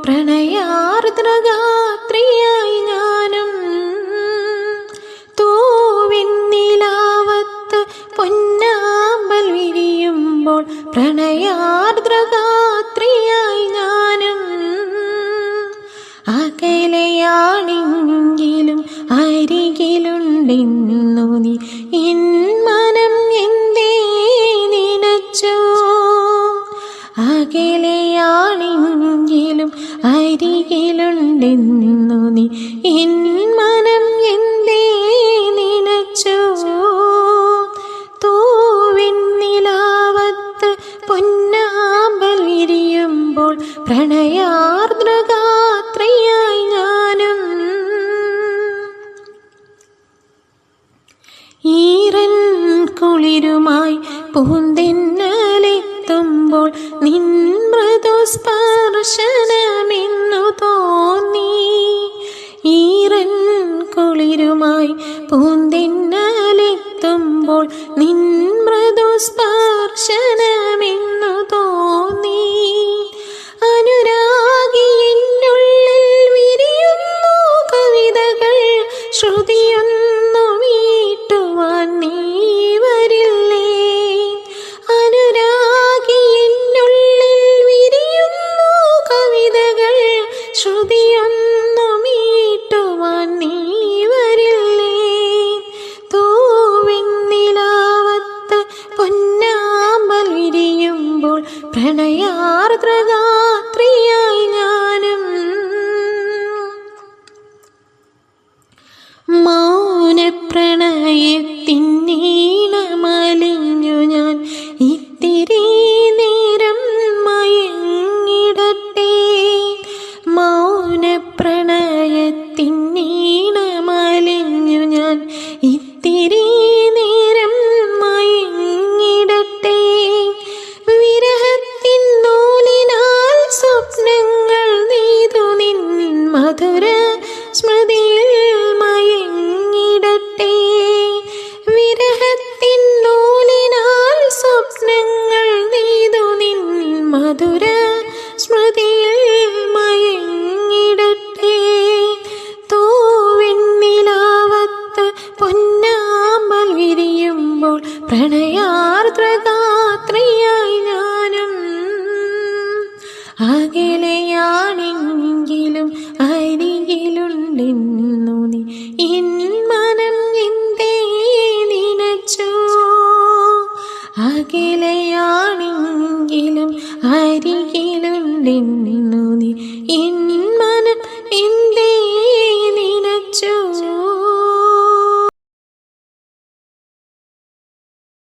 പ്രണയാർദ്രഗാത്രിയായി ഞാനും തൂവിന്നിലാവത്ത് പൊന്നാമ്പൽ വിരിയുമ്പോൾ പ്രണയാർദ്രഗാത്രിയായി ഞാനും അകലെയാണെങ്കിലും അരികിലുണ്ടെന്നു നീ എൻ മനം എന്തേ നിനച്ചോ അകലെയാണെങ്കിലും അരികിലുണ്ടെന്നു നീ എൻ മനം എന്തേ നിനച്ചോ തൂവിന്നിലാവത്ത് പൊന്നാമ്പൽ വിരിയുമ്പോൾ പ്രണയാർദ്രഗാത്രിയായി ഞാനും ഈറൻ കുളിരുമായി പൂന്തെന്നലെത്തുമ്പോൾ നിൻ മൃദുസ്പർശനമെന്നു തോന്നി ഈറൻ കുളിരുമായി പൂന്തെന്നലെത്തുമ്പോൾ നിൻ മൃദുസ്പർശനമെന്നു തോന്നി അനുരാഗി എന്നുള്ളിൽ വിരിയുന്നു കവിതകൾ ശ്രുതിയൊന്നു മീട്ടുവാൻ നീ വരില്ലേ അനുരാഗി എന്നുള്ളിൽ വിരിയുന്നു കവിതകൾ ശ്രുതിയൊന്നു മീട്ടുവാൻ നീ വരില്ലേ തൂവെണ്ണിലാവത്ത് പൊന്നാമ്പൽ വിരിയുമ്പോൾ പ്രണയാർദ്രഗാത്രിയായി ഞാനും മൗനപ്രണയത്തിന്നീണമലിഞ്ഞു ഞാൻ ഇത്തിരി നേരം മയങ്ങിടട്ടെ മൗനപ്രണയത്തിന്നീണമലിഞ്ഞു ഞാൻ ഇത്തിരി നേരം മയങ്ങിടട്ടെ വിരഹത്തിൻ നൂലിനാൽ സ്വപ്നങ്ങൾ നെയ്തു നിൻ മധുര സ്മൃതിയിൽ മയങ്ങിടട്ടെ വിരഹത്തിൻ നൂലിനാൽ സ്വപ്നങ്ങൾ നെയ്തു നിൻ മധുര സ്മൃതിയിൽ മയങ്ങിടട്ടെ തൂവെണ്ണിലാവത്ത് പൊന്നാമ്പൽ വിരിയുമ്പോൾ പ്രണയാർദ്രഗാത്രിയായി ഞാനും അകലെയാണെങ്കിലും അരികിലുണ്ടെന്നു നീ എൻ മനം എന്തേ നിനച്ചോ അകലെയാണെങ്കിലും അരികിലുണ്ടെന്നു നീ എൻ മനം എന്തേ